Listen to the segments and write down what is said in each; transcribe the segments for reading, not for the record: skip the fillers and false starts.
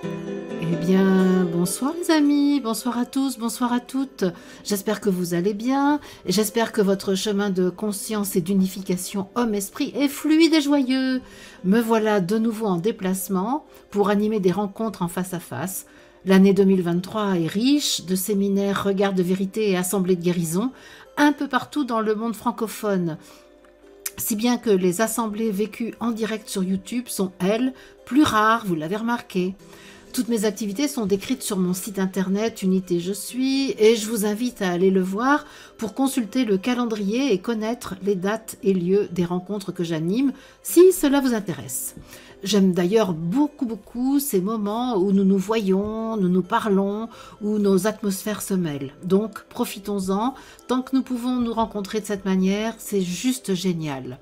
Eh bien, bonsoir les amis, bonsoir à tous, bonsoir à toutes. J'espère que vous allez bien et j'espère que votre chemin de conscience et d'unification homme-esprit est fluide et joyeux. Me voilà de nouveau en déplacement pour animer des rencontres en face à face. L'année 2023 est riche de séminaires, regards de vérité et assemblées de guérison un peu partout dans le monde francophone. Si bien que les assemblées vécues en direct sur YouTube sont, elles, plus rares, vous l'avez remarqué. Toutes mes activités sont décrites sur mon site internet Unité Je Suis et je vous invite à aller le voir pour consulter le calendrier et connaître les dates et lieux des rencontres que j'anime si cela vous intéresse. J'aime d'ailleurs beaucoup ces moments où nous nous voyons, nous nous parlons, où nos atmosphères se mêlent. Donc profitons-en, tant que nous pouvons nous rencontrer de cette manière, c'est juste génial.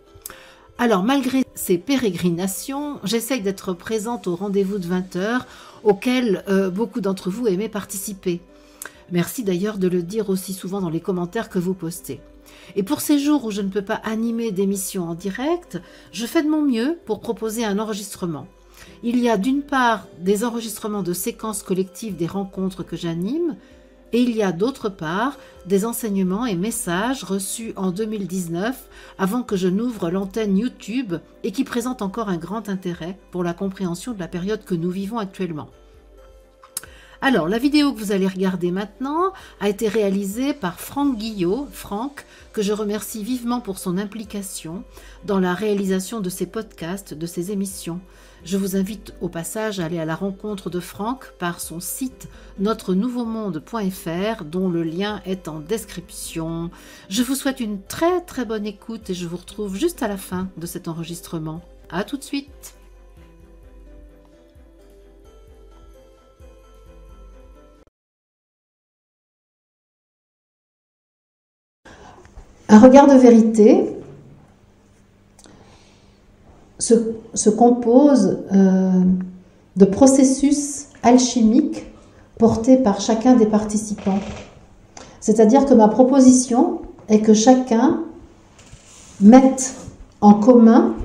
Alors, malgré ces pérégrinations, j'essaye d'être présente au rendez-vous de 20h auquel beaucoup d'entre vous aimaient participer. Merci d'ailleurs de le dire aussi souvent dans les commentaires que vous postez. Et pour ces jours où je ne peux pas animer d'émissions en direct, je fais de mon mieux pour proposer un enregistrement. Il y a d'une part des enregistrements de séquences collectives des rencontres que j'anime, et il y a d'autre part des enseignements et messages reçus en 2019 avant que je n'ouvre l'antenne YouTube et qui présentent encore un grand intérêt pour la compréhension de la période que nous vivons actuellement. Alors, la vidéo que vous allez regarder maintenant a été réalisée par Franck Guillot, Franck, que je remercie vivement pour son implication dans la réalisation de ces podcasts, de ces émissions. Je vous invite au passage à aller à la rencontre de Franck par son site notrenouveaumonde.fr dont le lien est en description. Je vous souhaite une très bonne écoute et je vous retrouve juste à la fin de cet enregistrement. À tout de suite. Un regard de vérité se compose de processus alchimiques portés par chacun des participants. C'est-à-dire que ma proposition est que chacun mette en commun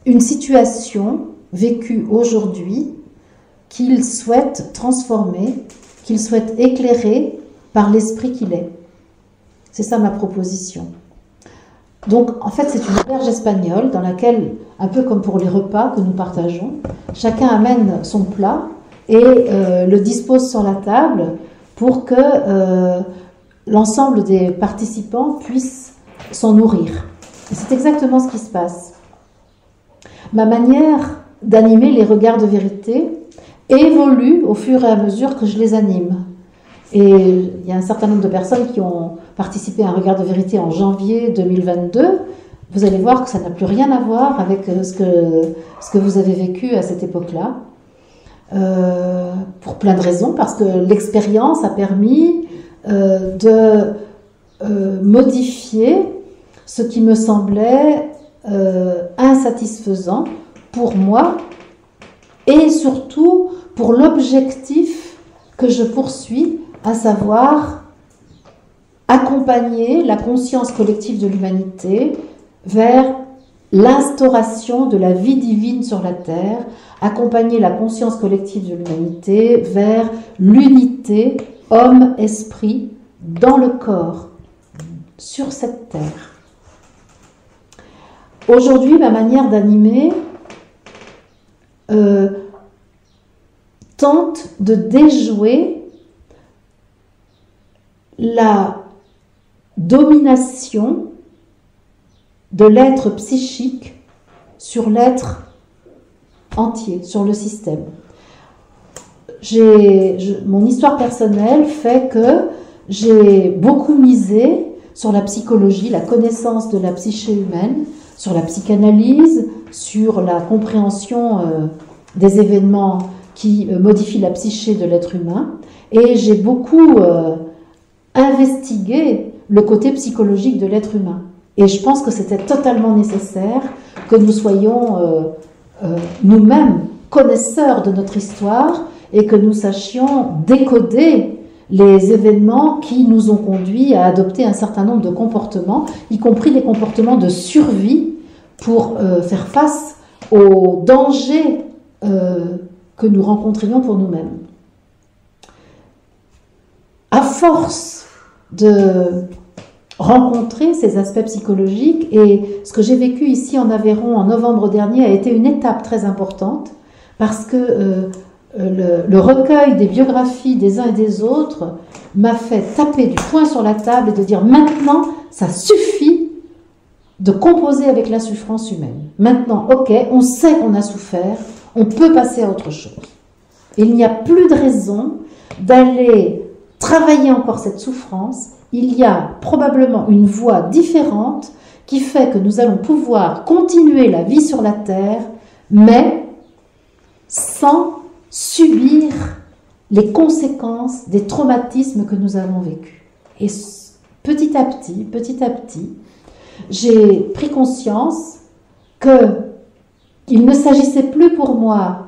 une situation vécue aujourd'hui qu'il souhaite transformer, qu'il souhaite éclairer par l'esprit qu'il est. C'est ça ma proposition. Donc, en fait, c'est une auberge espagnole dans laquelle, un peu comme pour les repas que nous partageons, chacun amène son plat et le dispose sur la table pour que l'ensemble des participants puissent s'en nourrir. Et c'est exactement ce qui se passe. Ma manière d'animer les regards de vérité évolue au fur et à mesure que je les anime. Et il y a un certain nombre de personnes qui ont participé à un regard de vérité en janvier 2022. Vous allez voir que ça n'a plus rien à voir avec ce que vous avez vécu à cette époque-là. Pour plein de raisons, parce que l'expérience a permis de modifier ce qui me semblait insatisfaisant pour moi et surtout pour l'objectif que je poursuis, à savoir accompagner la conscience collective de l'humanité vers l'instauration de la vie divine sur la Terre, accompagner la conscience collective de l'humanité vers l'unité homme-esprit dans le corps, sur cette Terre. Aujourd'hui, ma manière d'animer tente de déjouer la domination de l'être psychique sur l'être entier, sur le système. Mon histoire personnelle fait que j'ai beaucoup misé sur la psychologie, la connaissance de la psyché humaine, sur la psychanalyse, sur la compréhension des événements qui modifient la psyché de l'être humain. Et j'ai beaucoup investigué le côté psychologique de l'être humain. Et je pense que c'était totalement nécessaire que nous soyons nous-mêmes connaisseurs de notre histoire et que nous sachions décoder les événements qui nous ont conduits à adopter un certain nombre de comportements, y compris des comportements de survie pour faire face aux dangers que nous rencontrions pour nous-mêmes. À force de rencontrer ces aspects psychologiques, et ce que j'ai vécu ici en Aveyron en novembre dernier a été une étape très importante, parce que le recueil des biographies des uns et des autres m'a fait taper du poing sur la table et de dire maintenant, ça suffit de composer avec la souffrance humaine. Maintenant, ok, on sait qu'on a souffert, on peut passer à autre chose. Et il n'y a plus de raison d'aller travailler encore cette souffrance. Il y a probablement une voie différente qui fait que nous allons pouvoir continuer la vie sur la terre, mais sans subir les conséquences des traumatismes que nous avons vécus. Et petit à petit, j'ai pris conscience qu'il ne s'agissait plus pour moi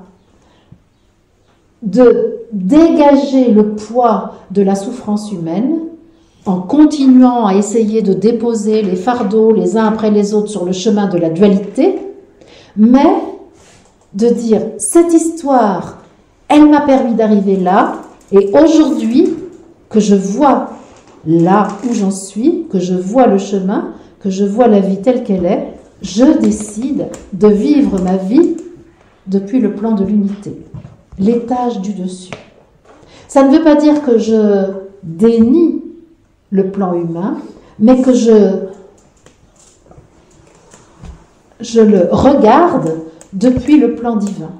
de dégager le poids de la souffrance humaine en continuant à essayer de déposer les fardeaux les uns après les autres sur le chemin de la dualité, mais de dire cette histoire, elle m'a permis d'arriver là, et aujourd'hui que je vois là où j'en suis, que je vois le chemin, que je vois la vie telle qu'elle est, je décide de vivre ma vie depuis le plan de l'unité, l'étage du dessus. Ça ne veut pas dire que je dénie le plan humain, mais que je le regarde depuis le plan divin.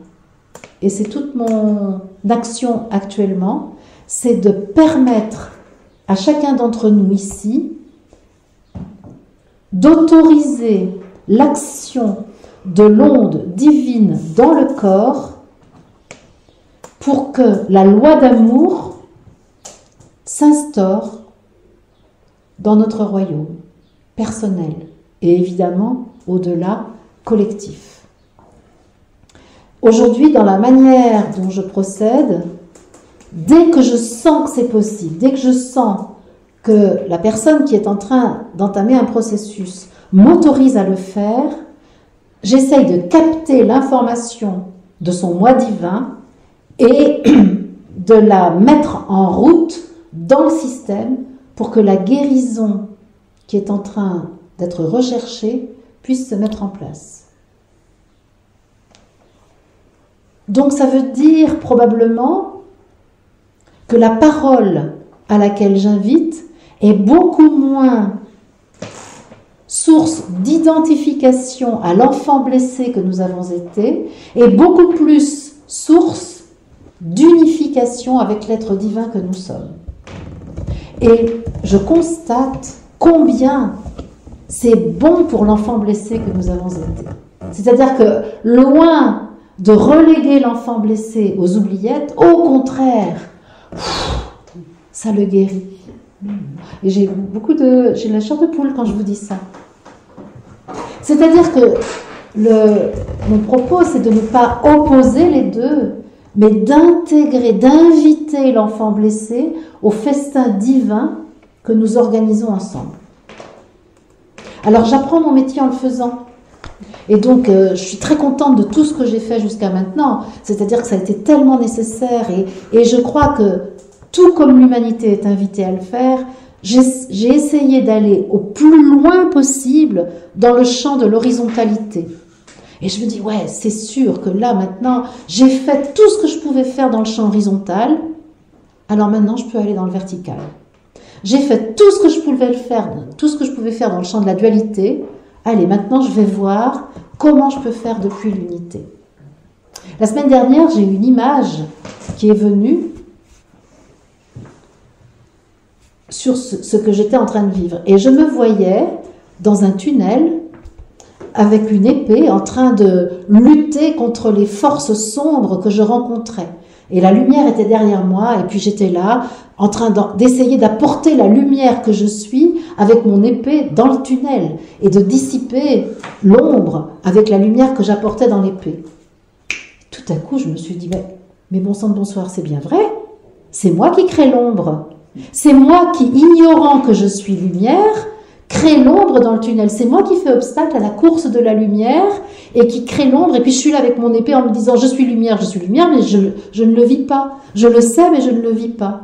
Et c'est toute mon action actuellement, c'est de permettre à chacun d'entre nous ici d'autoriser l'action de l'onde divine dans le corps pour que la loi d'amour s'instaure dans notre royaume personnel et évidemment au-delà collectif. Aujourd'hui, dans la manière dont je procède, dès que je sens que c'est possible, dès que je sens que la personne qui est en train d'entamer un processus m'autorise à le faire, j'essaye de capter l'information de son moi divin et de la mettre en route dans le système pour que la guérison qui est en train d'être recherchée puisse se mettre en place. Donc ça veut dire probablement que la parole à laquelle j'invite est beaucoup moins source d'identification à l'enfant blessé que nous avons été et beaucoup plus source d'unification avec l'être divin que nous sommes. Et je constate combien c'est bon pour l'enfant blessé que nous avons été. C'est-à-dire que loin de reléguer l'enfant blessé aux oubliettes, au contraire, ça le guérit. Et j'ai la chair de poule quand je vous dis ça. C'est-à-dire que mon propos, c'est de ne pas opposer les deux, mais d'intégrer, d'inviter l'enfant blessé au festin divin que nous organisons ensemble. Alors j'apprends mon métier en le faisant. Et donc je suis très contente de tout ce que j'ai fait jusqu'à maintenant. C'est-à-dire que ça a été tellement nécessaire et je crois que tout comme l'humanité est invitée à le faire, j'ai essayé d'aller au plus loin possible dans le champ de l'horizontalité. Et je me dis, ouais, c'est sûr que là, maintenant, j'ai fait tout ce que je pouvais faire dans le champ horizontal, alors maintenant, je peux aller dans le vertical. J'ai fait tout ce que je pouvais faire dans le champ de la dualité. Allez, maintenant, je vais voir comment je peux faire depuis l'unité. La semaine dernière, j'ai eu une image qui est venue sur ce que j'étais en train de vivre. Et je me voyais dans un tunnel avec une épée en train de lutter contre les forces sombres que je rencontrais. Et la lumière était derrière moi et puis j'étais là en train d'essayer d'apporter la lumière que je suis avec mon épée dans le tunnel et de dissiper l'ombre avec la lumière que j'apportais dans l'épée. Tout à coup, je me suis dit, mais bon sang de bonsoir, c'est bien vrai, c'est moi qui crée l'ombre. C'est moi qui, ignorant que je suis lumière, crée l'ombre dans le tunnel. C'est moi qui fais obstacle à la course de la lumière et qui crée l'ombre. Et puis je suis là avec mon épée en me disant je suis lumière, mais je ne le vis pas. Je le sais, mais je ne le vis pas.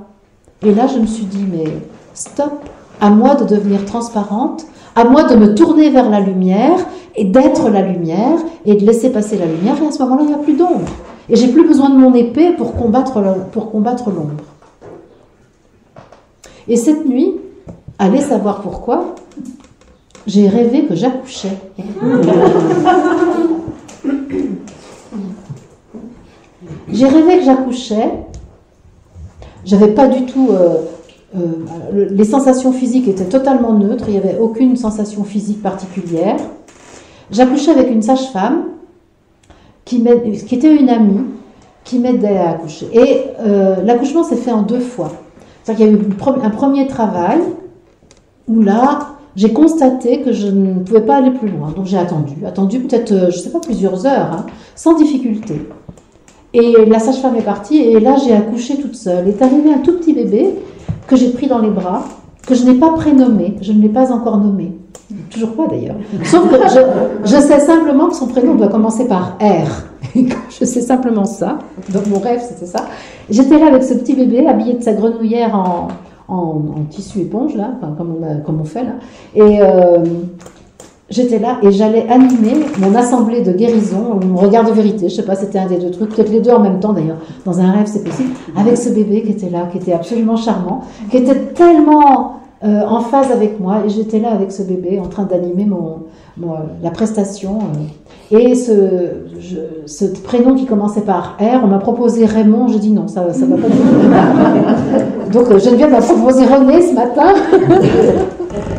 Et là, je me suis dit, mais stop, à moi de devenir transparente, à moi de me tourner vers la lumière et d'être la lumière et de laisser passer la lumière. Et à ce moment-là, il n'y a plus d'ombre. Et j'ai plus besoin de mon épée pour combattre l'ombre. Et cette nuit, allez savoir pourquoi, j'ai rêvé que j'accouchais. J'ai rêvé que j'accouchais. J'avais pas du tout... les sensations physiques étaient totalement neutres. Il n'y avait aucune sensation physique particulière. J'accouchais avec une sage-femme qui était une amie, qui m'aidait à accoucher. Et l'accouchement s'est fait en 2 fois. C'est-à-dire qu'il y a eu un premier travail où là, j'ai constaté que je ne pouvais pas aller plus loin. Donc j'ai attendu peut-être, je ne sais pas, plusieurs heures, hein, sans difficulté. Et la sage-femme est partie et là, j'ai accouché toute seule. Est arrivé un tout petit bébé que j'ai pris dans les bras, que je n'ai pas prénommé, je ne l'ai pas encore nommé. Toujours pas d'ailleurs. Sauf que je sais simplement que son prénom doit commencer par R. Je sais simplement ça. Donc mon rêve, c'était ça. J'étais là avec ce petit bébé habillé de sa grenouillère en tissu éponge, là, enfin, comme on fait là. Et j'étais là et j'allais animer mon assemblée de guérison, ou mon regard de vérité, je sais pas, c'était un des 2 trucs, peut-être les 2 en même temps d'ailleurs, dans un rêve c'est possible, avec ce bébé qui était là, qui était absolument charmant, qui était tellement en phase avec moi, et j'étais là avec ce bébé en train d'animer la prestation. Et ce prénom qui commençait par R, on m'a proposé Raymond, j'ai dit non, ça va pas du tout. Donc Geneviève m'a proposé René ce matin.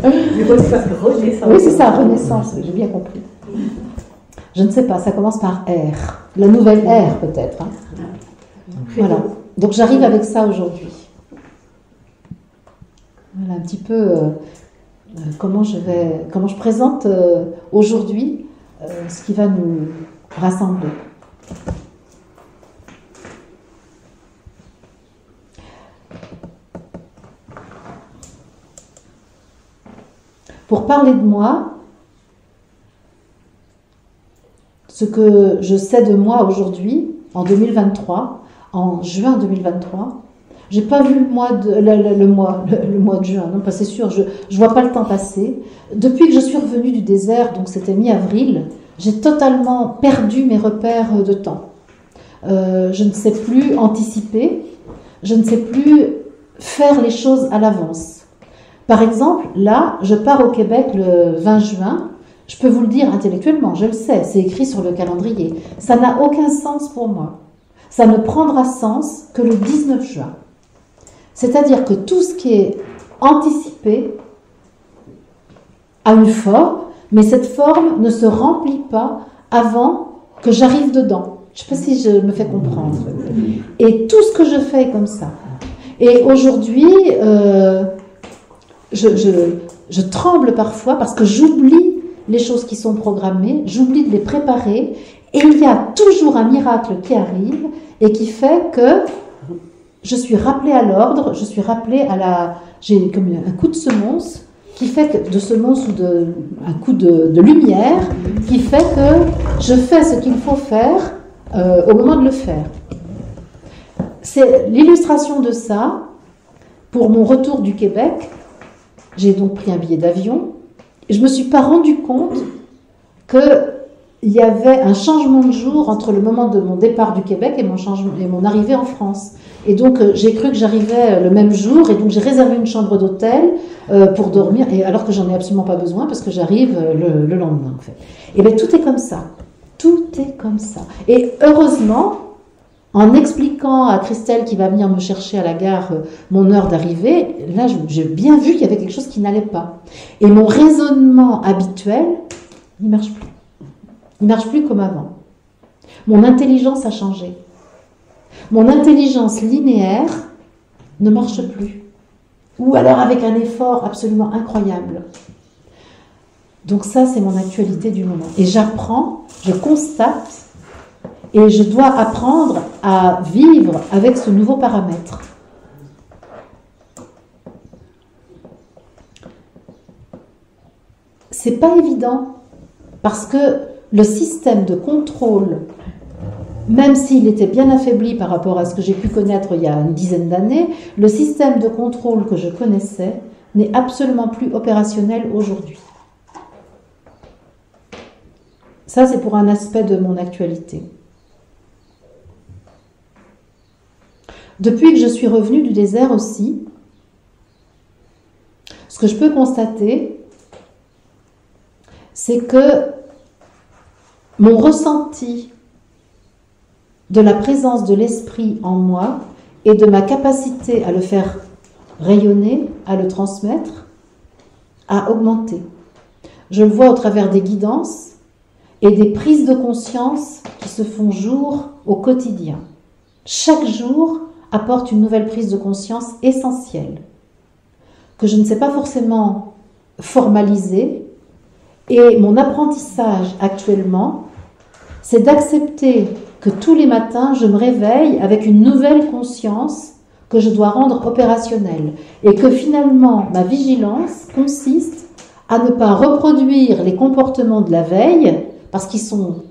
Oui, c'est ça, Renaissance, j'ai bien compris. Je ne sais pas, ça commence par R. La nouvelle R peut-être. Hein. Voilà. Donc j'arrive avec ça aujourd'hui. Voilà un petit peu comment je présente aujourd'hui ce qui va nous rassembler. Pour parler de moi, ce que je sais de moi aujourd'hui, en 2023, en juin 2023, j'ai pas vu le mois de juin, non, pas c'est sûr, je vois pas le temps passer. Depuis que je suis revenue du désert, donc c'était mi-avril, j'ai totalement perdu mes repères de temps. Je ne sais plus anticiper, je ne sais plus faire les choses à l'avance. Par exemple, là, je pars au Québec le 20 juin, je peux vous le dire intellectuellement, je le sais, c'est écrit sur le calendrier. Ça n'a aucun sens pour moi. Ça ne prendra sens que le 19 juin. C'est-à-dire que tout ce qui est anticipé a une forme, mais cette forme ne se remplit pas avant que j'arrive dedans. Je ne sais pas si je me fais comprendre. Et tout ce que je fais est comme ça. Et aujourd'hui, je tremble parfois parce que j'oublie les choses qui sont programmées, j'oublie de les préparer, et il y a toujours un miracle qui arrive et qui fait que je suis rappelée à l'ordre, je suis rappelée j'ai comme un coup de semonce qui fait que, de semonce ou un coup de lumière qui fait que je fais ce qu'il faut faire au moment de le faire. C'est l'illustration de ça. Pour mon retour du Québec, j'ai donc pris un billet d'avion et je ne me suis pas rendu compte qu'il y avait un changement de jour entre le moment de mon départ du Québec et mon arrivée en France. Et donc j'ai cru que j'arrivais le même jour et donc j'ai réservé une chambre d'hôtel pour dormir, et alors que j'en ai absolument pas besoin parce que j'arrive le lendemain en fait. Et bien tout est comme ça. Tout est comme ça. Et heureusement, en expliquant à Christelle qui va venir me chercher à la gare mon heure d'arrivée, là j'ai bien vu qu'il y avait quelque chose qui n'allait pas. Et mon raisonnement habituel, il ne marche plus. Il ne marche plus comme avant. Mon intelligence a changé. Mon intelligence linéaire ne marche plus. Ou alors avec un effort absolument incroyable. Donc ça, c'est mon actualité du moment. Et j'apprends, je constate, et je dois apprendre à vivre avec ce nouveau paramètre. c'est pas évident, parce que le système de contrôle, même s'il était bien affaibli par rapport à ce que j'ai pu connaître il y a une dizaine d'années, le système de contrôle que je connaissais n'est absolument plus opérationnel aujourd'hui. Ça, c'est pour un aspect de mon actualité. Depuis que je suis revenue du désert aussi, ce que je peux constater, c'est que mon ressenti de la présence de l'esprit en moi et de ma capacité à le faire rayonner, à le transmettre, a augmenté. Je le vois au travers des guidances et des prises de conscience qui se font jour au quotidien. Chaque jour apporte une nouvelle prise de conscience essentielle, que je ne sais pas forcément formaliser. Et mon apprentissage actuellement, c'est d'accepter que tous les matins, je me réveille avec une nouvelle conscience que je dois rendre opérationnelle. Et que finalement, ma vigilance consiste à ne pas reproduire les comportements de la veille, parce qu'ils sont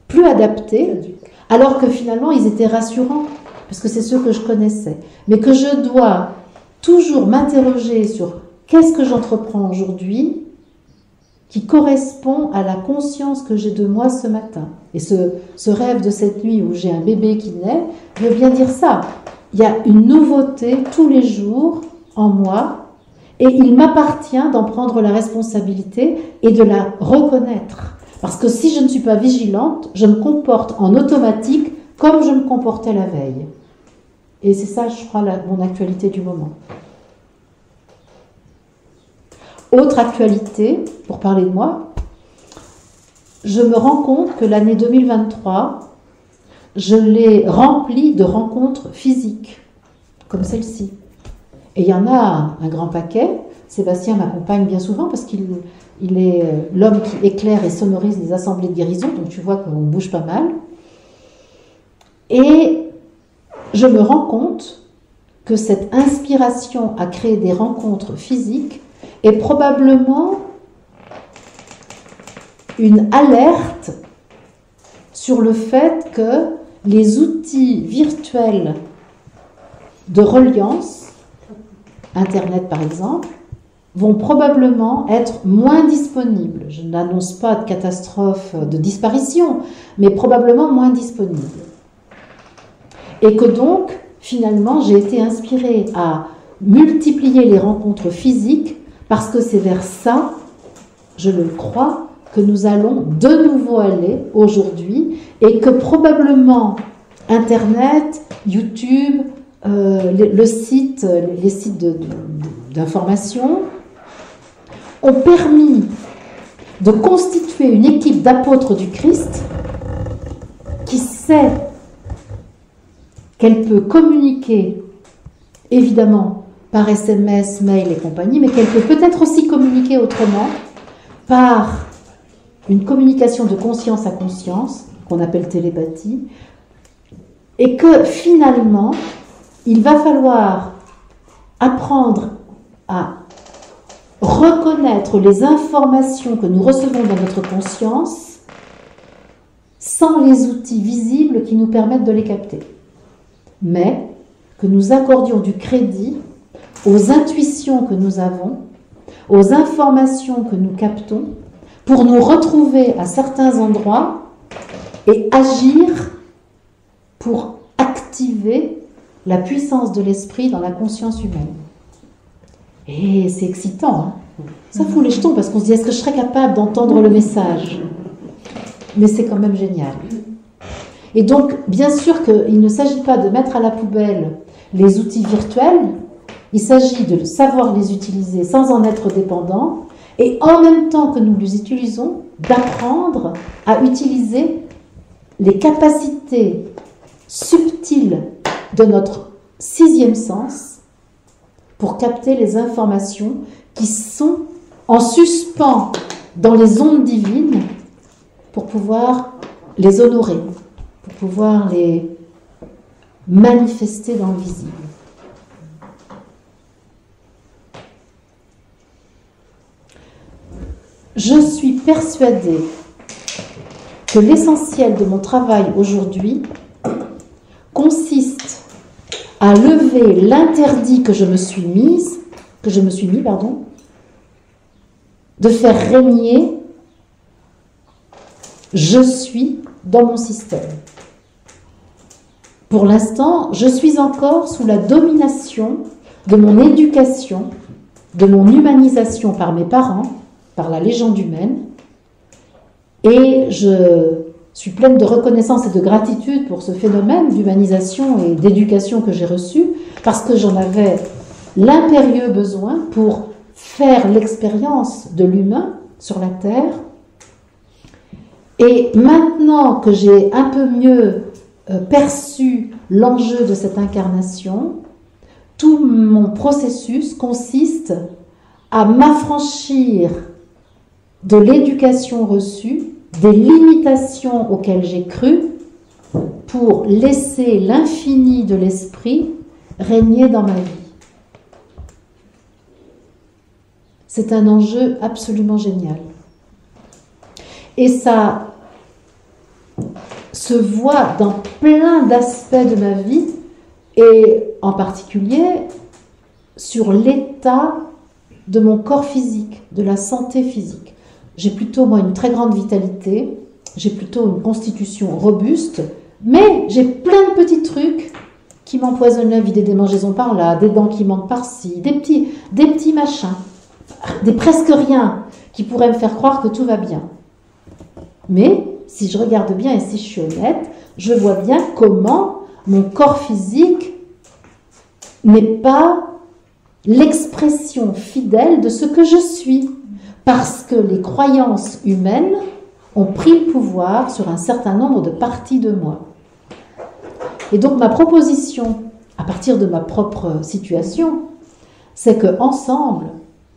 plus adaptés, alors que finalement, ils étaient rassurants, parce que c'est ceux que je connaissais. Mais que je dois toujours m'interroger sur qu'est-ce que j'entreprends aujourd'hui qui correspond à la conscience que j'ai de moi ce matin. Et ce rêve de cette nuit où j'ai un bébé qui naît veut bien dire ça. Il y a une nouveauté tous les jours en moi et il m'appartient d'en prendre la responsabilité et de la reconnaître. Parce que si je ne suis pas vigilante, je me comporte en automatique comme je me comportais la veille. Et c'est ça, je crois, mon actualité du moment. Autre actualité, pour parler de moi, je me rends compte que l'année 2023, je l'ai remplie de rencontres physiques, comme celle-ci. Et il y en a un grand paquet. Sébastien m'accompagne bien souvent parce qu'il est l'homme qui éclaire et sonorise les assemblées de guérison, donc tu vois qu'on bouge pas mal. Et je me rends compte que cette inspiration à créer des rencontres physiques est probablement une alerte sur le fait que les outils virtuels de reliance, Internet par exemple, vont probablement être moins disponibles. Je n'annonce pas de catastrophe de disparition, mais probablement moins disponibles. Et que donc, finalement, j'ai été inspirée à multiplier les rencontres physiques parce que c'est vers ça, je le crois, que nous allons de nouveau aller aujourd'hui et que probablement Internet, YouTube, les sites d'information ont permis de constituer une équipe d'apôtres du Christ qui sait qu'elle peut communiquer, évidemment, par SMS, mail et compagnie, mais qu'elle peut peut-être aussi communiquer autrement par une communication de conscience à conscience, qu'on appelle télépathie, et que finalement, il va falloir apprendre à reconnaître les informations que nous recevons dans notre conscience sans les outils visibles qui nous permettent de les capter. Mais que nous accordions du crédit aux intuitions que nous avons, aux informations que nous captons, pour nous retrouver à certains endroits et agir pour activer la puissance de l'esprit dans la conscience humaine. Et c'est excitant, hein. Ça fout les jetons parce qu'on se dit, est-ce que je serais capable d'entendre le message? Mais c'est quand même génial. Et donc, bien sûr qu'il ne s'agit pas de mettre à la poubelle les outils virtuels, il s'agit de savoir les utiliser sans en être dépendant, et en même temps que nous les utilisons, d'apprendre à utiliser les capacités subtiles de notre sixième sens pour capter les informations qui sont en suspens dans les ondes divines pour pouvoir les honorer, pour pouvoir les manifester dans le visible. je suis persuadée que l'essentiel de mon travail aujourd'hui consiste à lever l'interdit que je me suis mis, de faire régner je suis dans mon système. Pour l'instant, je suis encore sous la domination de mon éducation, de mon humanisation par mes parents, par la légende humaine, et je suis pleine de reconnaissance et de gratitude pour ce phénomène d'humanisation et d'éducation que j'ai reçu, parce que j'en avais l'impérieux besoin pour faire l'expérience de l'humain sur la Terre. Et maintenant que j'ai un peu mieux perçu l'enjeu de cette incarnation, tout mon processus consiste à m'affranchir de l'éducation reçue, des limitations auxquelles j'ai cru, pour laisser l'infini de l'esprit régner dans ma vie. C'est un enjeu absolument génial. Et ça se voit dans plein d'aspects de ma vie, et en particulier sur l'état de mon corps physique, de la santé physique. J'ai plutôt, moi, une très grande vitalité, j'ai plutôt une constitution robuste, mais j'ai plein de petits trucs qui m'empoisonnent la vie, des démangeaisons par là, des dents qui manquent par-ci, des petits machins, des presque rien, qui pourraient me faire croire que tout va bien. Mais si je regarde bien et si je suis honnête, je vois bien comment mon corps physique n'est pas l'expression fidèle de ce que je suis, parce que les croyances humaines ont pris le pouvoir sur un certain nombre de parties de moi. Et donc ma proposition, à partir de ma propre situation, c'est qu'ensemble,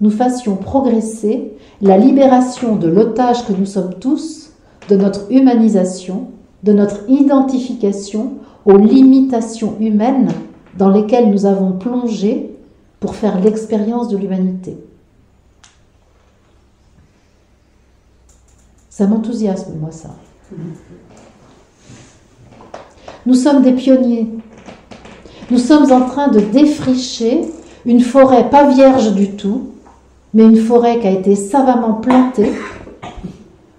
nous fassions progresser la libération de l'otage que nous sommes tous, de notre humanisation, de notre identification aux limitations humaines dans lesquelles nous avons plongé pour faire l'expérience de l'humanité. Ça m'enthousiasme, moi, ça. Nous sommes des pionniers. Nous sommes en train de défricher une forêt pas vierge du tout, mais une forêt qui a été savamment plantée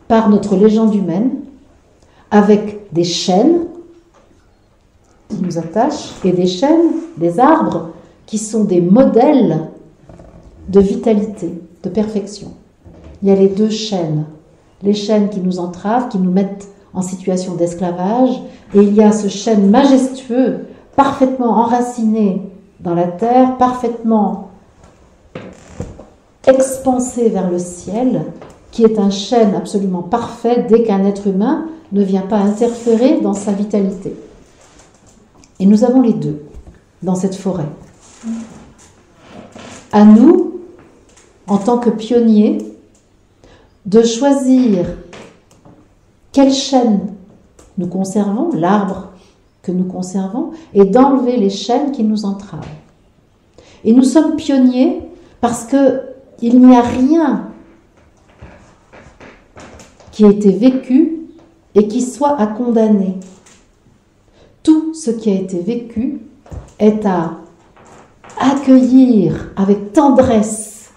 par notre légende humaine, avec des chênes qui nous attachent, et des chênes, des arbres, qui sont des modèles de vitalité, de perfection. Il y a les deux chênes, les chênes qui nous entravent, qui nous mettent en situation d'esclavage, et il y a ce chêne majestueux, parfaitement enraciné dans la terre, parfaitement expansé vers le ciel, qui est un chêne absolument parfait dès qu'un être humain ne vient pas interférer dans sa vitalité. Et nous avons les deux dans cette forêt. À nous, en tant que pionniers, de choisir quel chêne nous conservons, l'arbre que nous conservons, et d'enlever les chênes qui nous entravent. Et nous sommes pionniers parce qu'il n'y a rien qui ait été vécu et qui soit à condamner. Tout ce qui a été vécu est à accueillir avec tendresse,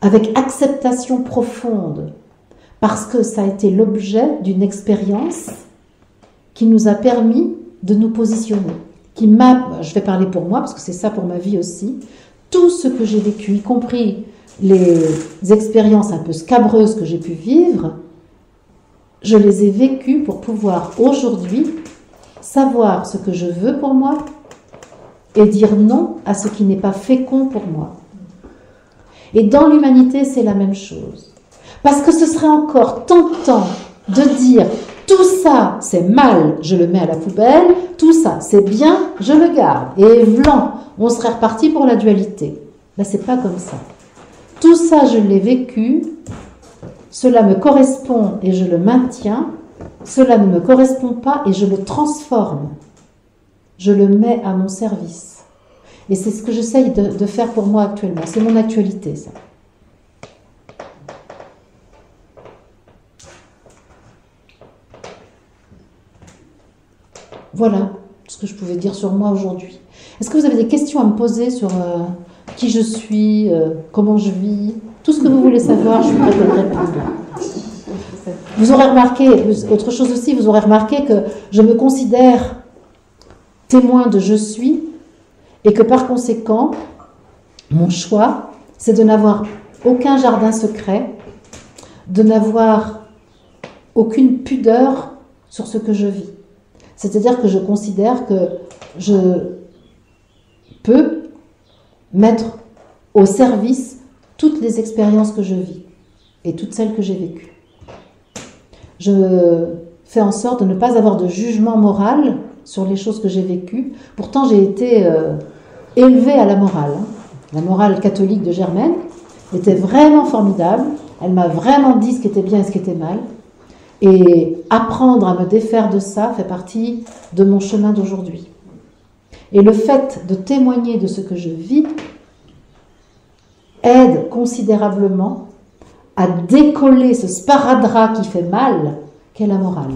avec acceptation profonde, parce que ça a été l'objet d'une expérience qui nous a permis de nous positionner. Je vais parler pour moi, parce que c'est ça pour ma vie aussi. Tout ce que j'ai vécu, y compris les expériences un peu scabreuses que j'ai pu vivre, je les ai vécues pour pouvoir aujourd'hui savoir ce que je veux pour moi et dire non à ce qui n'est pas fécond pour moi. Et dans l'humanité, c'est la même chose. Parce que ce serait encore tentant de dire tout ça, c'est mal, je le mets à la poubelle, tout ça, c'est bien, je le garde. Et blanc, on serait reparti pour la dualité. Ben, c'est pas comme ça. Tout ça, je l'ai vécu, cela me correspond et je le maintiens, cela ne me correspond pas et je le transforme. Je le mets à mon service. Et c'est ce que j'essaye de faire pour moi actuellement. C'est mon actualité, ça. Voilà ce que je pouvais dire sur moi aujourd'hui. Est-ce que vous avez des questions à me poser sur qui je suis, comment je vis, tout ce que vous voulez savoir, je suis prête à répondre. Vous aurez remarqué, autre chose aussi, vous aurez remarqué que je me considère témoin de je suis et que par conséquent, mon choix, c'est de n'avoir aucun jardin secret, de n'avoir aucune pudeur sur ce que je vis. C'est-à-dire que je considère que je peux mettre au service toutes les expériences que je vis et toutes celles que j'ai vécues. Je fais en sorte de ne pas avoir de jugement moral sur les choses que j'ai vécues. Pourtant, j'ai été élevée à la morale. La morale catholique de Germaine était vraiment formidable. Elle m'a vraiment dit ce qui était bien et ce qui était mal. Et apprendre à me défaire de ça fait partie de mon chemin d'aujourd'hui. Et le fait de témoigner de ce que je vis aide considérablement à décoller ce sparadrap qui fait mal qu'est la morale.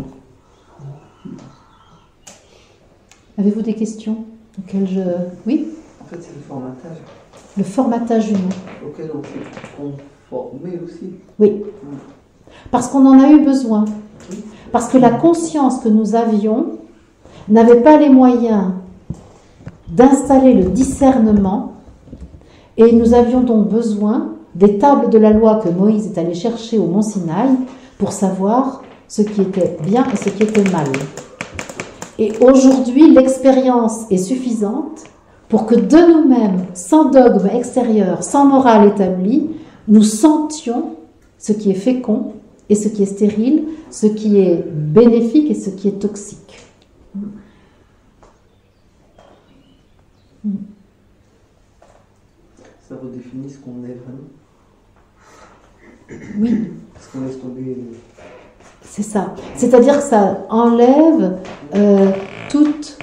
Avez-vous des questions auxquelles je... Oui ? En fait, c'est le formatage. Le formatage humain. Auquel on s'est conformé aussi. Oui. Parce qu'on en a eu besoin. Parce que la conscience que nous avions n'avait pas les moyens d'installer le discernement et nous avions donc besoin des tables de la loi que Moïse est allé chercher au mont Sinaï pour savoir ce qui était bien et ce qui était mal. Et aujourd'hui, l'expérience est suffisante pour que de nous-mêmes, sans dogme extérieur, sans morale établie, nous sentions ce qui est fécond et ce qui est stérile, ce qui est bénéfique et ce qui est toxique. Ça redéfinit ce qu'on est vraiment. Oui. Parce qu'on laisse tomber. C'est ça. C'est-à-dire que ça enlève toute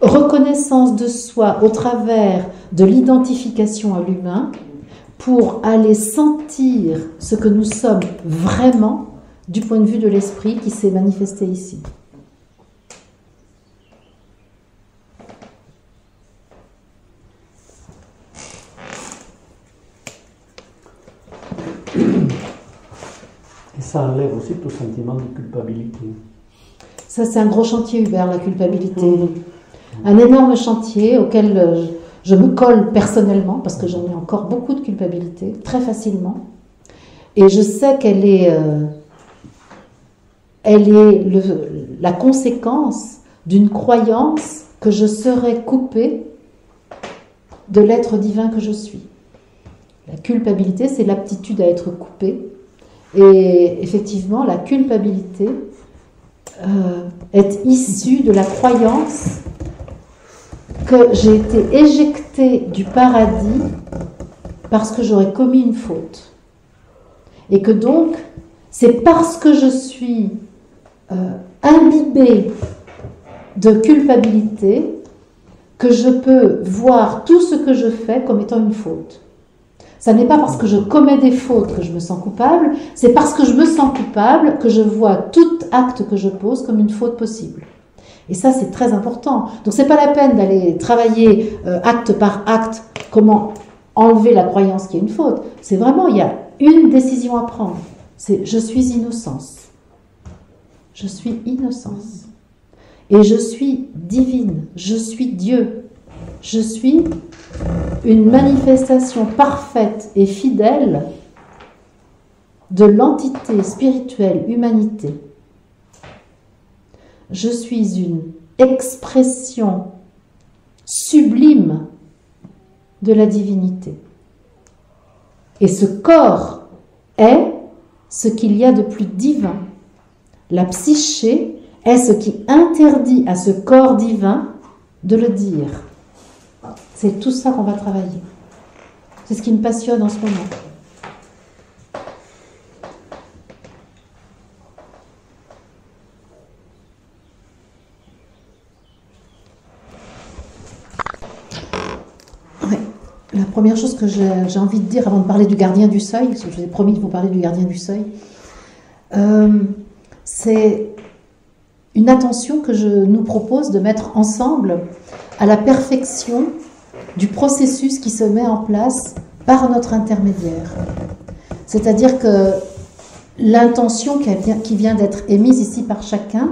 reconnaissance de soi au travers de l'identification à l'humain pour aller sentir ce que nous sommes vraiment du point de vue de l'esprit qui s'est manifesté ici. Et ça enlève aussi tout sentiment de culpabilité. Ça, c'est un gros chantier, Hubert, la culpabilité. Un énorme chantier auquel je me colle personnellement, parce que j'en ai encore beaucoup de culpabilité, très facilement. Et je sais qu'elle est, la conséquence d'une croyance que je serais coupée de l'être divin que je suis. La culpabilité, c'est l'aptitude à être coupée. Et effectivement, la culpabilité est issue de la croyance que j'ai été éjectée du paradis parce que j'aurais commis une faute. Et que donc, c'est parce que je suis imbibée de culpabilité que je peux voir tout ce que je fais comme étant une faute. Ça n'est pas parce que je commets des fautes que je me sens coupable, c'est parce que je me sens coupable que je vois tout acte que je pose comme une faute possible. Et ça, c'est très important. Donc, c'est pas la peine d'aller travailler acte par acte comment enlever la croyance qu'il y a une faute. C'est vraiment, il y a une décision à prendre. C'est je suis innocence. Je suis innocence. Et je suis divine. Je suis Dieu. Je suis une manifestation parfaite et fidèle de l'entité spirituelle humanité. Je suis une expression sublime de la divinité. Et ce corps est ce qu'il y a de plus divin. La psyché est ce qui interdit à ce corps divin de le dire. C'est tout ça qu'on va travailler. C'est ce qui me passionne en ce moment. Ouais. La première chose que j'ai envie de dire avant de parler du gardien du seuil, parce que je vous ai promis de vous parler du gardien du seuil, c'est une attention que je nous propose de mettre ensemble à la perfection du processus qui se met en place par notre intermédiaire. C'est-à-dire que l'intention qui vient d'être émise ici par chacun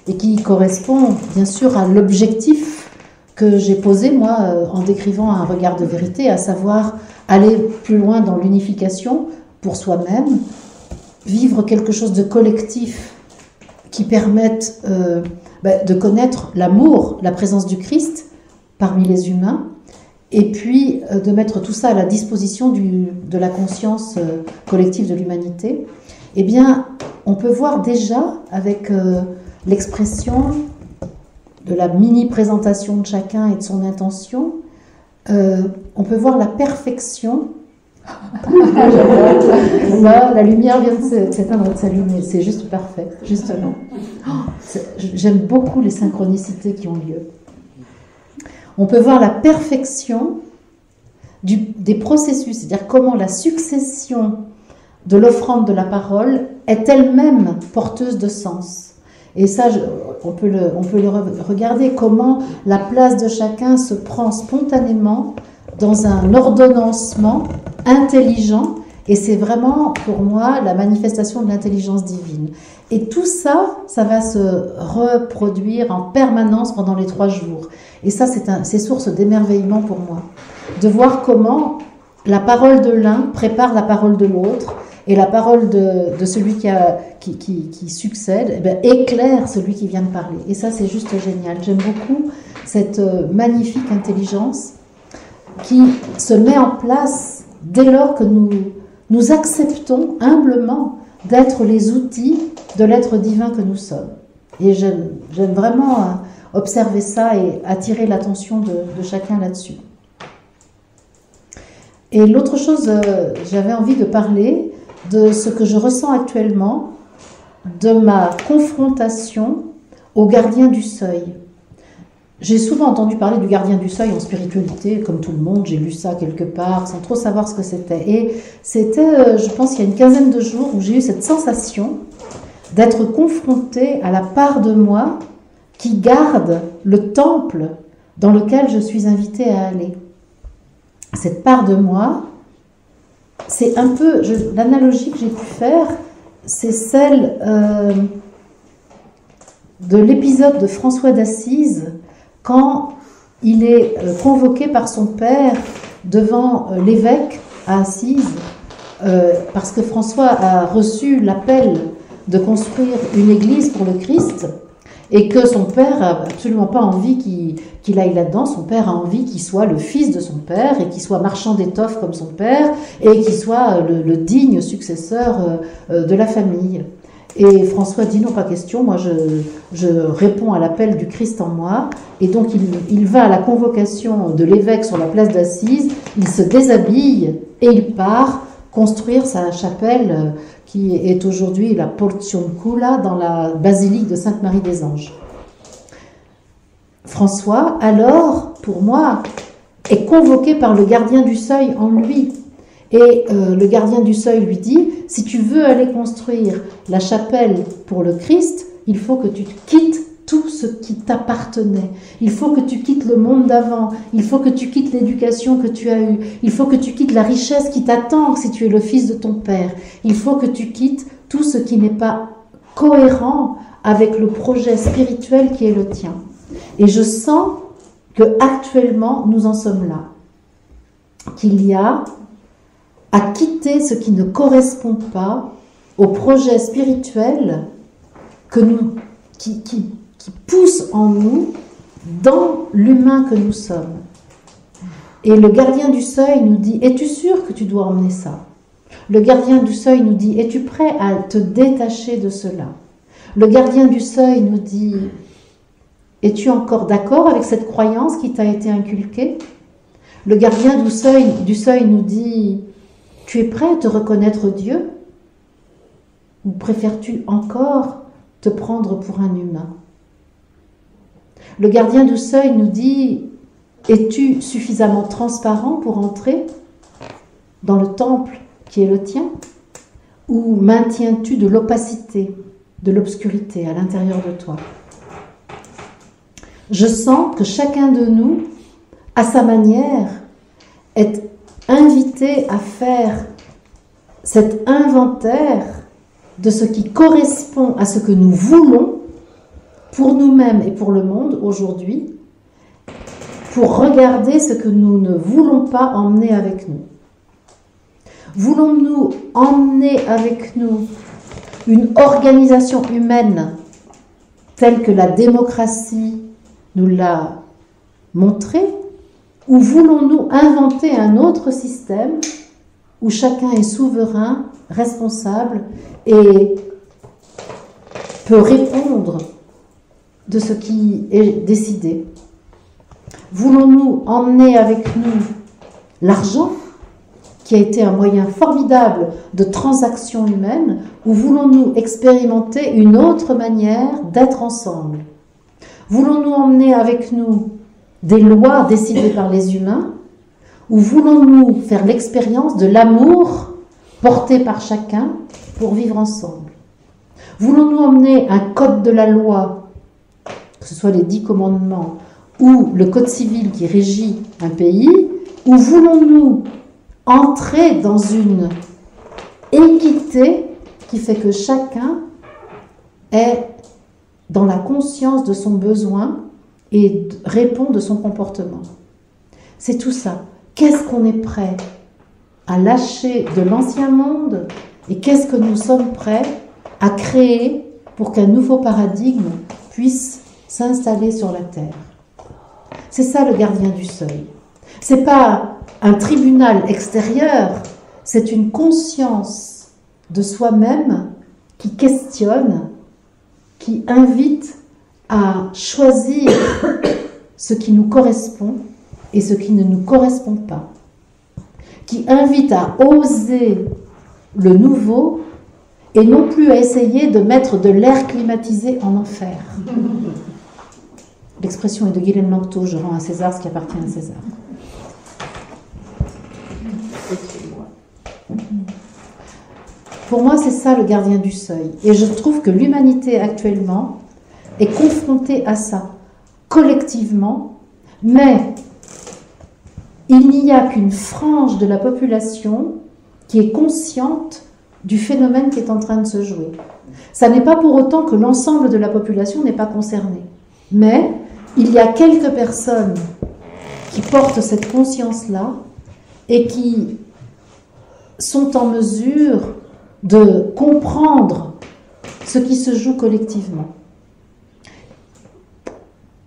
et qui correspond bien sûr à l'objectif que j'ai posé moi en décrivant un regard de vérité, à savoir aller plus loin dans l'unification pour soi-même, vivre quelque chose de collectif qui permette de connaître l'amour, la présence du Christ parmi les humains, et puis de mettre tout ça à la disposition de la conscience collective de l'humanité. Eh bien, on peut voir déjà avec l'expression de la mini-présentation de chacun et de son intention, on peut voir la perfection. Là, la lumière vient de s'éteindre et de s'allumer, c'est juste parfait, justement. J'aime beaucoup les synchronicités qui ont lieu. On peut voir la perfection des processus, c'est-à-dire comment la succession de l'offrande de la parole est elle-même porteuse de sens. Et ça, on peut le regarder, comment la place de chacun se prend spontanément dans un ordonnancement intelligent, et c'est vraiment pour moi la manifestation de l'intelligence divine. Et tout ça, ça va se reproduire en permanence pendant les 3 jours. Et ça, c'est source d'émerveillement pour moi, de voir comment la parole de l'un prépare la parole de l'autre, et la parole de celui qui succède éclaire celui qui vient de parler. Et ça, c'est juste génial. J'aime beaucoup cette magnifique intelligence qui se met en place dès lors que nous acceptons humblement d'être les outils de l'être divin que nous sommes. Et j'aime vraiment observer ça et attirer l'attention de chacun là-dessus. Et l'autre chose, j'avais envie de parler de ce que je ressens actuellement, de ma confrontation au gardien du seuil. J'ai souvent entendu parler du gardien du seuil en spiritualité, comme tout le monde, j'ai lu ça quelque part, sans trop savoir ce que c'était. Et c'était, je pense, il y a une quinzaine de jours où j'ai eu cette sensation d'être confrontée à la part de moi qui garde le temple dans lequel je suis invitée à aller. Cette part de moi, c'est un peu, l'analogie que j'ai pu faire, c'est celle de l'épisode de François d'Assise, quand il est convoqué par son père devant l'évêque à Assise, parce que François a reçu l'appel de construire une église pour le Christ, et que son père n'a absolument pas envie qu'il aille là-dedans. Son père a envie qu'il soit le fils de son père, et qu'il soit marchand d'étoffes comme son père, et qu'il soit le digne successeur de la famille. Et François dit non, pas question, moi je réponds à l'appel du Christ en moi. Et donc il va à la convocation de l'évêque sur la place d'Assise, il se déshabille et il part construire sa chapelle qui est aujourd'hui la Portiuncula dans la basilique de Sainte-Marie des Anges. François, alors, pour moi, est convoqué par le gardien du seuil en lui. Et le gardien du seuil lui dit, si tu veux aller construire la chapelle pour le Christ, il faut que tu quittes tout ce qui t'appartenait. Il faut que tu quittes le monde d'avant. Il faut que tu quittes l'éducation que tu as eue. Il faut que tu quittes la richesse qui t'attend si tu es le fils de ton père. Il faut que tu quittes tout ce qui n'est pas cohérent avec le projet spirituel qui est le tien. Et je sens que actuellement nous en sommes là. Qu'il y a à quitter ce qui ne correspond pas au projet spirituel qui pousse en nous dans l'humain que nous sommes. Et le gardien du seuil nous dit, es-tu sûr que tu dois emmener ça? Le gardien du seuil nous dit, es-tu prêt à te détacher de cela? Le gardien du seuil nous dit, es-tu encore d'accord avec cette croyance qui t'a été inculquée? Le gardien du seuil nous dit, tu es prêt à te reconnaître Dieu? Ou préfères-tu encore te prendre pour un humain? Le gardien du seuil nous dit, es-tu suffisamment transparent pour entrer dans le temple qui est le tien? Ou maintiens-tu de l'opacité? de l'obscurité à l'intérieur de toi. Je sens que chacun de nous, à sa manière, est invité à faire cet inventaire de ce qui correspond à ce que nous voulons pour nous-mêmes et pour le monde aujourd'hui, pour regarder ce que nous ne voulons pas emmener avec nous. Voulons-nous emmener avec nous une organisation humaine telle que la démocratie nous l'a montré, ou voulons-nous inventer un autre système où chacun est souverain, responsable et peut répondre de ce qui est décidé? Voulons-nous emmener avec nous l'argent, qui a été un moyen formidable de transaction humaine, ou voulons-nous expérimenter une autre manière d'être ensemble? Voulons-nous emmener avec nous des lois décidées par les humains, ou voulons-nous faire l'expérience de l'amour porté par chacun pour vivre ensemble? Voulons-nous emmener un code de la loi, que ce soit les 10 commandements ou le code civil qui régit un pays, ou voulons-nous entrer dans une équité qui fait que chacun est dans la conscience de son besoin et répond de son comportement? C'est tout ça. Qu'est-ce qu'on est prêt à lâcher de l'ancien monde et qu'est-ce que nous sommes prêts à créer pour qu'un nouveau paradigme puisse s'installer sur la Terre? C'est ça le gardien du seuil. C'est pas un tribunal extérieur, c'est une conscience de soi-même qui questionne, qui invite à choisir ce qui nous correspond et ce qui ne nous correspond pas, qui invite à oser le nouveau et non plus à essayer de mettre de l'air climatisé en enfer. L'expression est de Guilhem Lanctot, je rends à César ce qui appartient à César. Pour moi, c'est ça le gardien du seuil. Et je trouve que l'humanité actuellement est confrontée à ça, collectivement, mais il n'y a qu'une frange de la population qui est consciente du phénomène qui est en train de se jouer. Ça n'est pas pour autant que l'ensemble de la population n'est pas concernée. Mais il y a quelques personnes qui portent cette conscience-là et qui sont en mesure de comprendre ce qui se joue collectivement.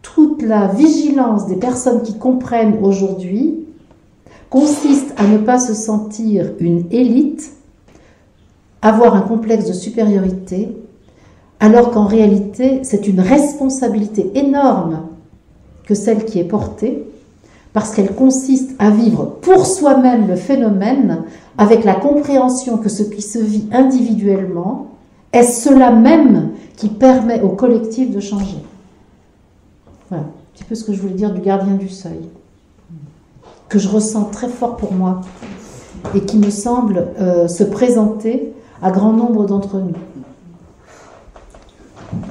Toute la vigilance des personnes qui comprennent aujourd'hui consiste à ne pas se sentir une élite, avoir un complexe de supériorité, alors qu'en réalité, c'est une responsabilité énorme que celle qui est portée, parce qu'elle consiste à vivre pour soi-même le phénomène avec la compréhension que ce qui se vit individuellement est cela même qui permet au collectif de changer. Voilà, un petit peu ce que je voulais dire du gardien du seuil, que je ressens très fort pour moi et qui me semble se présenter à grand nombre d'entre nous.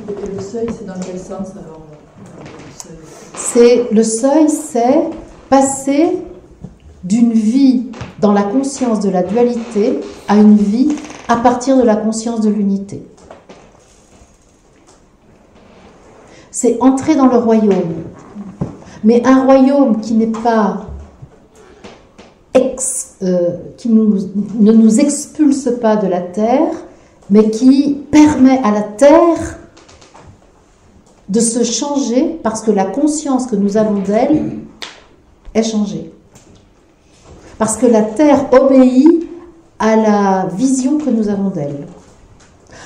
Et le seuil, c'est dans quel sens alors? Le seuil, c'est passer d'une vie dans la conscience de la dualité à une vie à partir de la conscience de l'unité. C'est entrer dans le royaume. Mais un royaume qui n'est pas ne nous expulse pas de la terre, mais qui permet à la terre de se changer parce que la conscience que nous avons d'elle est changée. Parce que la terre obéit à la vision que nous avons d'elle.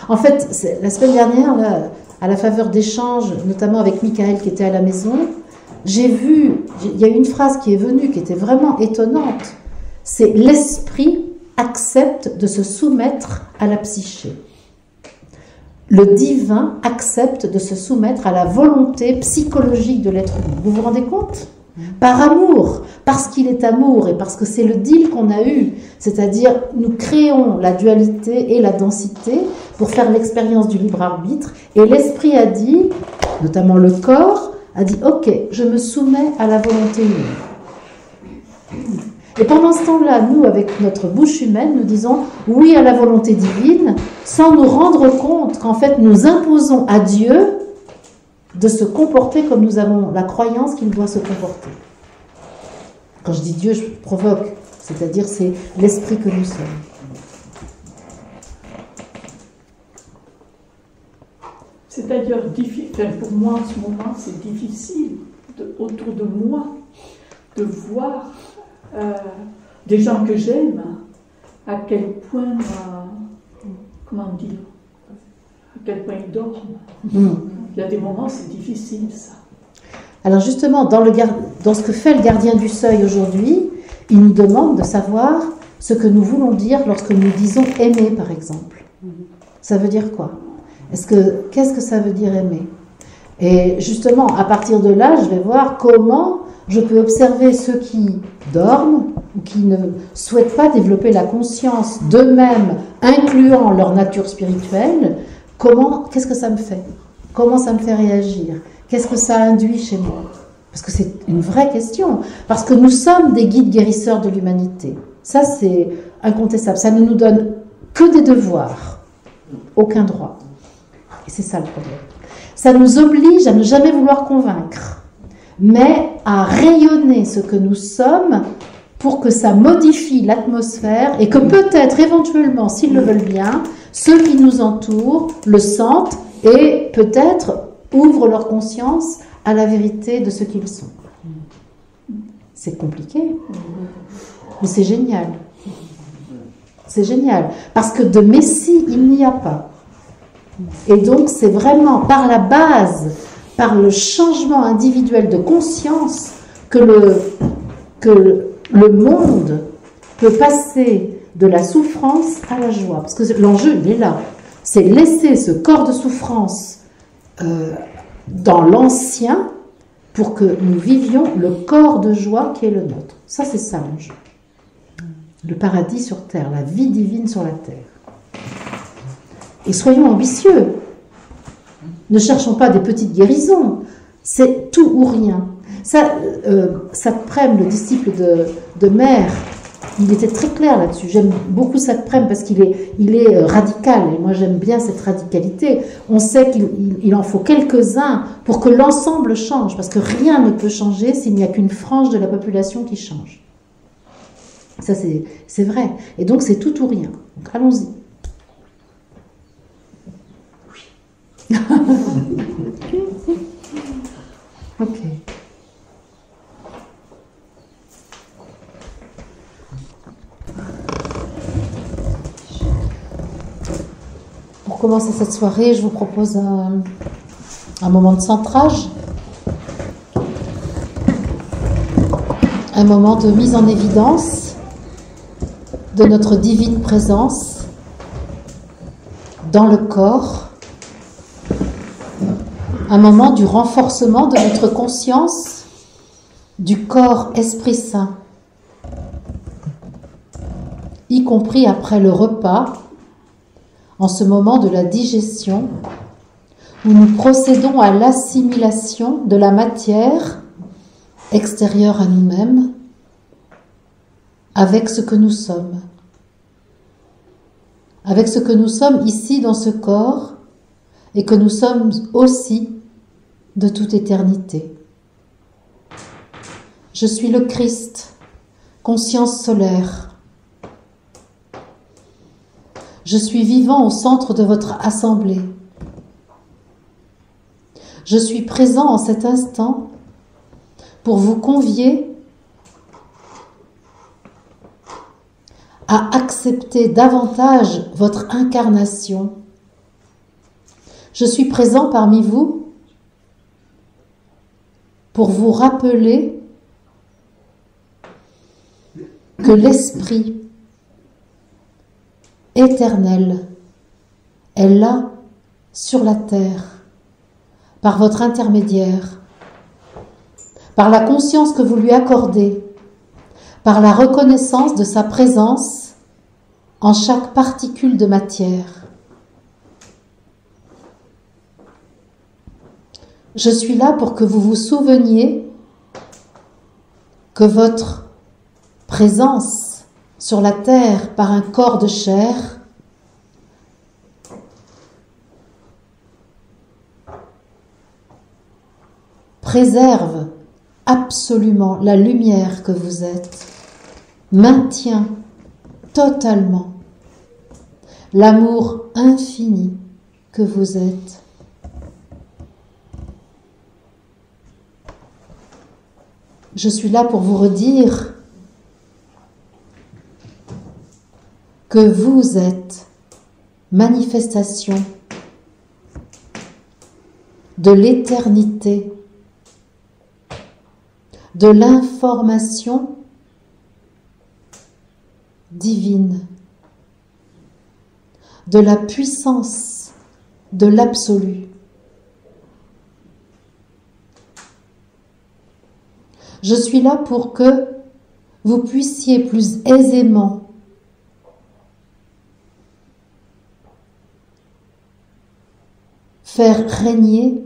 En fait, la semaine dernière, là, à la faveur d'échanges, notamment avec Michael qui était à la maison, j'ai vu, il y a une phrase qui est venue qui était vraiment étonnante. C'est « l'esprit accepte de se soumettre à la psyché ». Le divin accepte de se soumettre à la volonté psychologique de l'être humain. Vous vous rendez compte? Par amour, parce qu'il est amour et parce que c'est le deal qu'on a eu, c'est-à-dire nous créons la dualité et la densité pour faire l'expérience du libre arbitre. Et l'esprit a dit, notamment le corps, a dit, ok, je me soumets à la volonté humaine. Et pendant ce temps-là, nous, avec notre bouche humaine, nous disons oui à la volonté divine, sans nous rendre compte qu'en fait, nous imposons à Dieu de se comporter comme nous avons la croyance qu'il doit se comporter. Quand je dis Dieu, je provoque, c'est-à-dire c'est l'esprit que nous sommes. C'est d'ailleurs difficile, pour moi en ce moment, c'est difficile autour de moi de voir des gens que j'aime, à quel point, comment dire, à quel point ils dorment. Il y a des moments, c'est difficile ça. Alors justement, dans ce que fait le gardien du seuil aujourd'hui, il nous demande de savoir ce que nous voulons dire lorsque nous disons aimer, par exemple. Ça veut dire quoi? Qu'est-ce que ça veut dire aimer? Et justement, à partir de là, je vais voir comment je peux observer ceux qui dorment ou qui ne souhaitent pas développer la conscience d'eux-mêmes, incluant leur nature spirituelle. Qu'est-ce que ça me fait? Comment ça me fait réagir? Qu'est-ce que ça induit chez moi? Parce que c'est une vraie question. Parce que nous sommes des guides guérisseurs de l'humanité. Ça, c'est incontestable. Ça ne nous donne que des devoirs, aucun droit. Et c'est ça le problème. Ça nous oblige à ne jamais vouloir convaincre, mais à rayonner ce que nous sommes pour que ça modifie l'atmosphère et que peut-être, éventuellement, s'ils le veulent bien, ceux qui nous entourent le sentent et peut-être ouvrent leur conscience à la vérité de ce qu'ils sont. C'est compliqué, mais c'est génial. C'est génial, parce que de Messie, il n'y a pas. Et donc, c'est vraiment par la base, par le changement individuel de conscience que le monde peut passer de la souffrance à la joie. Parce que l'enjeu, il est là. C'est laisser ce corps de souffrance dans l'ancien pour que nous vivions le corps de joie qui est le nôtre. Ça, c'est ça l'enjeu. Le paradis sur terre, la vie divine sur la terre. Et soyons ambitieux. Ne cherchons pas des petites guérisons. C'est tout ou rien. Satprem, le disciple de Mère, il était très clair là-dessus. J'aime beaucoup Satprem parce qu'il est radical. Et moi, j'aime bien cette radicalité. On sait qu'il en faut quelques-uns pour que l'ensemble change. Parce que rien ne peut changer s'il n'y a qu'une frange de la population qui change. Ça, c'est vrai. Et donc, c'est tout ou rien. Donc, allons-y. Ok. Pour commencer cette soirée, je vous propose un moment de centrage, un moment de mise en évidence de notre divine présence dans le corps, un moment du renforcement de notre conscience du corps Esprit Saint, y compris après le repas, en ce moment de la digestion, où nous procédons à l'assimilation de la matière extérieure à nous-mêmes avec ce que nous sommes. Avec ce que nous sommes ici dans ce corps et que nous sommes aussi de toute éternité. Je suis le Christ, conscience solaire. Je suis vivant au centre de votre assemblée. Je suis présent en cet instant pour vous convier à accepter davantage votre incarnation. Je suis présent parmi vous pour vous rappeler que l'Esprit éternel est là sur la terre, par votre intermédiaire, par la conscience que vous lui accordez, par la reconnaissance de sa présence en chaque particule de matière. Je suis là pour que vous vous souveniez que votre présence sur la terre par un corps de chair préserve absolument la lumière que vous êtes, maintient totalement l'amour infini que vous êtes. Je suis là pour vous redire que vous êtes manifestation de l'éternité, de l'information divine, de la puissance de l'absolu. Je suis là pour que vous puissiez plus aisément faire régner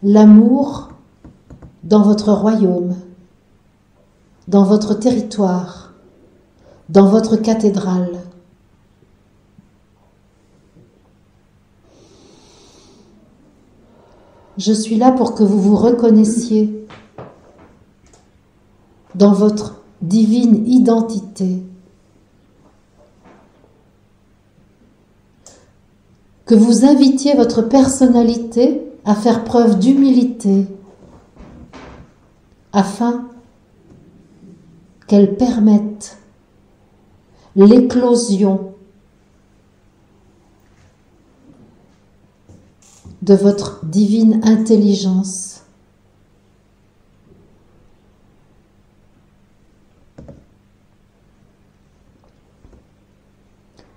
l'amour dans votre royaume, dans votre territoire, dans votre cathédrale. Je suis là pour que vous vous reconnaissiez dans votre divine identité, que vous invitiez votre personnalité à faire preuve d'humilité afin qu'elle permette l'éclosion de votre divine intelligence.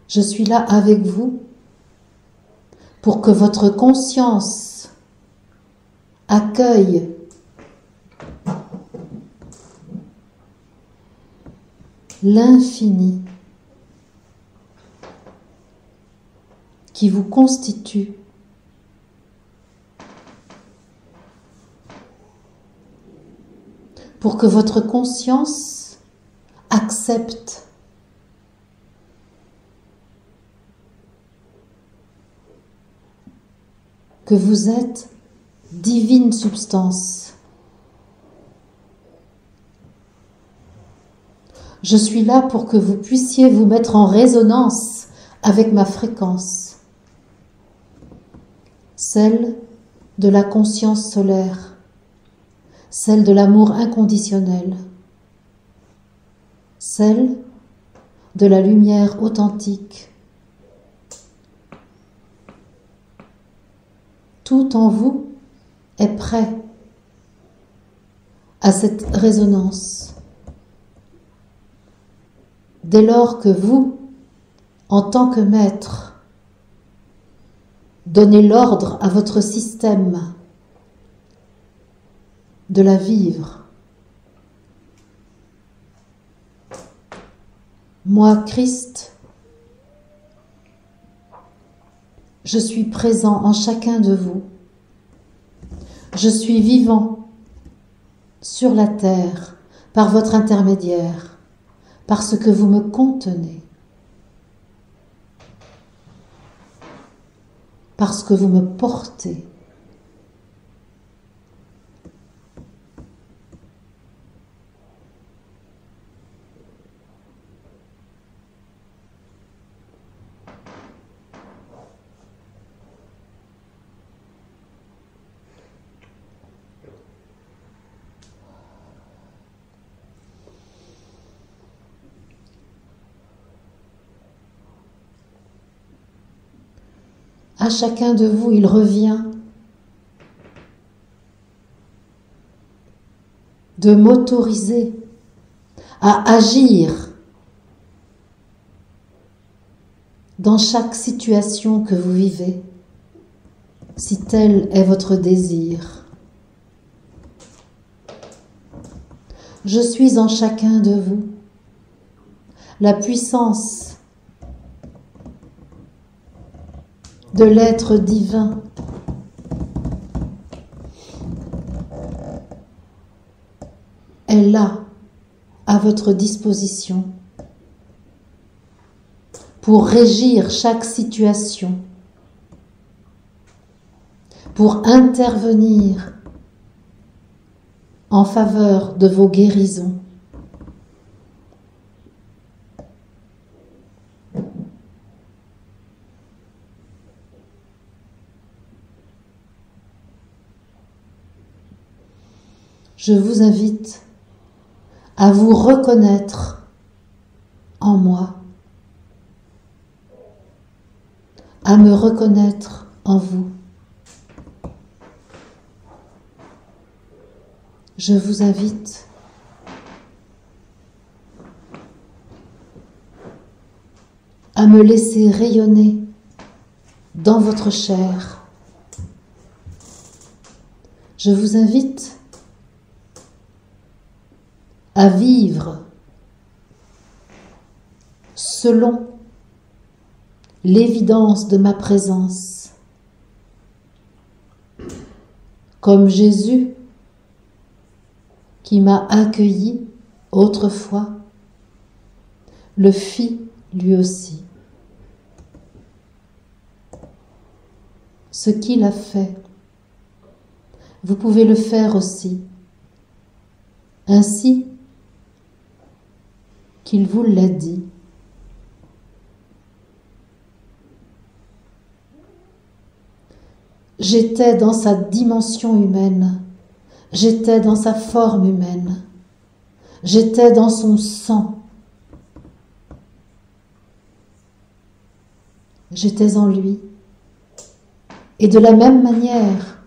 Je suis là avec vous pour que votre conscience accueille l'infini qui vous constitue. Pour que votre conscience accepte que vous êtes divine substance. Je suis là pour que vous puissiez vous mettre en résonance avec ma fréquence, celle de la conscience solaire, celle de l'amour inconditionnel, celle de la lumière authentique. Tout en vous est prêt à cette résonance. Dès lors que vous, en tant que maître, donnez l'ordre à votre système de la vivre. Moi, Christ, je suis présent en chacun de vous. Je suis vivant sur la terre par votre intermédiaire, parce que vous me contenez, parce que vous me portez. À chacun de vous, il revient de m'autoriser à agir dans chaque situation que vous vivez, si tel est votre désir. Je suis en chacun de vous. La puissance de l'être divin est là, à votre disposition, pour régir chaque situation, pour intervenir en faveur de vos guérisons. Je vous invite à vous reconnaître en moi, à me reconnaître en vous. Je vous invite à me laisser rayonner dans votre chair. Je vous invite à vivre selon l'évidence de ma présence, comme Jésus qui m'a accueilli autrefois, le fit lui aussi. Ce qu'il a fait, vous pouvez le faire aussi, ainsi qu'il vous l'a dit. J'étais dans sa dimension humaine, j'étais dans sa forme humaine, j'étais dans son sang, j'étais en lui. Et de la même manière,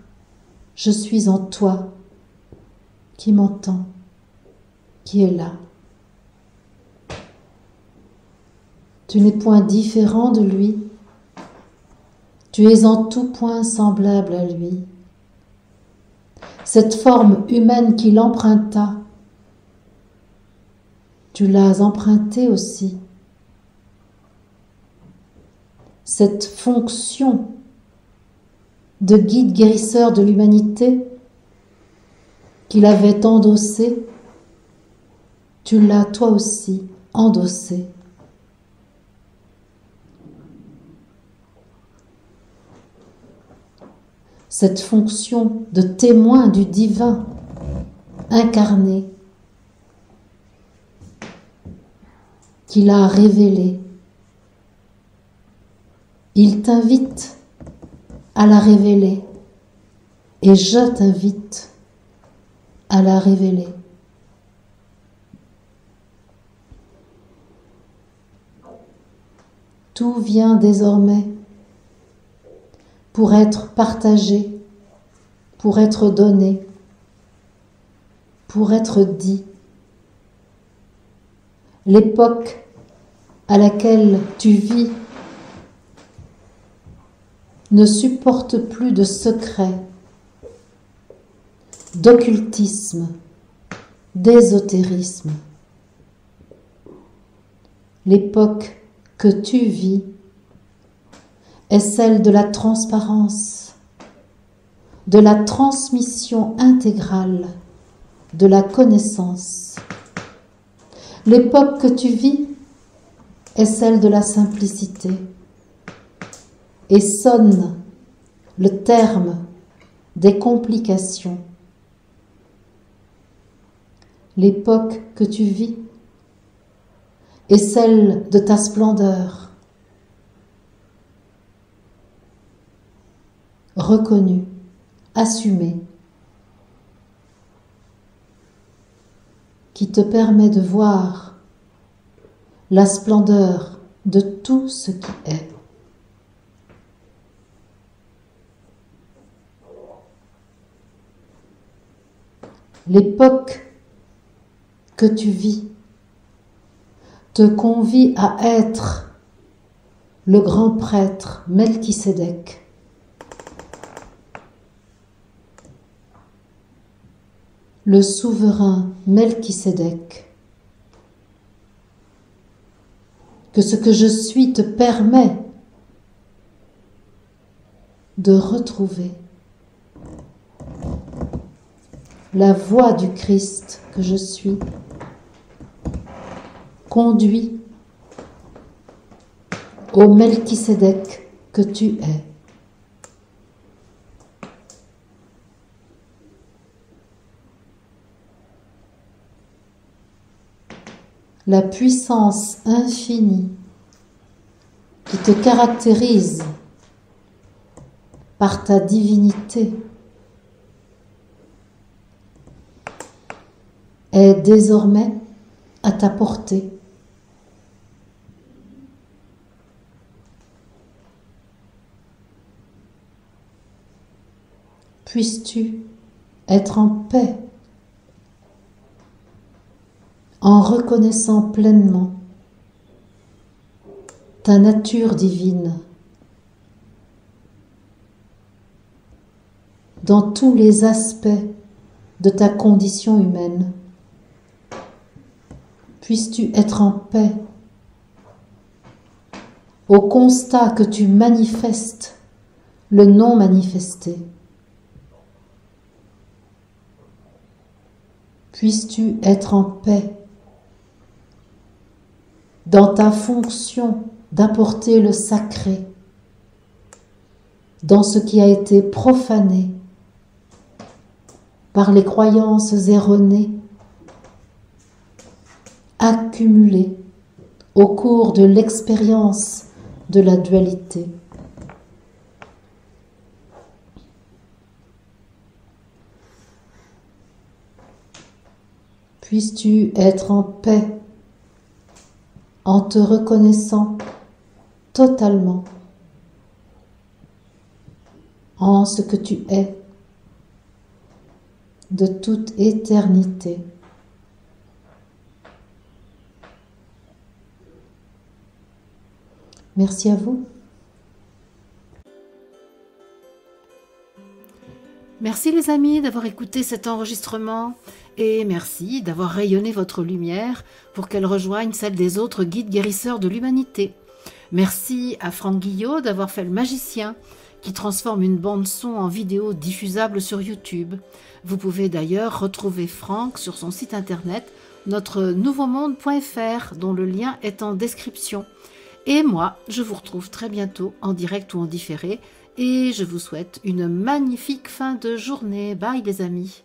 je suis en toi, qui m'entend, qui est là. Tu n'es point différent de lui, tu es en tout point semblable à lui. Cette forme humaine qu'il emprunta, tu l'as empruntée aussi. Cette fonction de guide guérisseur de l'humanité qu'il avait endossée, tu l'as toi aussi endossée. Cette fonction de témoin du divin incarné qu'il a révélé. Il t'invite à la révéler et je t'invite à la révéler. Tout vient désormais pour être partagé, pour être donné, pour être dit. L'époque à laquelle tu vis ne supporte plus de secrets, d'occultisme, d'ésotérisme. L'époque que tu vis est celle de la transparence, de la transmission intégrale de la connaissance. L'époque que tu vis est celle de la simplicité et sonne le terme des complications. L'époque que tu vis est celle de ta splendeur, reconnue, assumée, qui te permet de voir la splendeur de tout ce qui est. L'époque que tu vis te convie à être le grand prêtre Melchisédek, le souverain Melchisédek, que ce que je suis te permet de retrouver. la voix du Christ que je suis, conduis au Melchisédek que tu es. La puissance infinie qui te caractérise par ta divinité est désormais à ta portée. Puisses-tu être en paix en reconnaissant pleinement ta nature divine dans tous les aspects de ta condition humaine. Puisses-tu être en paix au constat que tu manifestes le non manifesté. Puisses-tu être en paix dans ta fonction d'apporter le sacré, dans ce qui a été profané par les croyances erronées, accumulées au cours de l'expérience de la dualité. Puisses-tu être en paix en te reconnaissant totalement en ce que tu es de toute éternité. Merci à vous. Merci les amis d'avoir écouté cet enregistrement et merci d'avoir rayonné votre lumière pour qu'elle rejoigne celle des autres guides guérisseurs de l'humanité. Merci à Franck Guillot d'avoir fait le magicien qui transforme une bande-son en vidéo diffusable sur YouTube. Vous pouvez d'ailleurs retrouver Franck sur son site internet notre-nouveau-monde.fr dont le lien est en description. Et moi, je vous retrouve très bientôt en direct ou en différé et je vous souhaite une magnifique fin de journée. Bye les amis.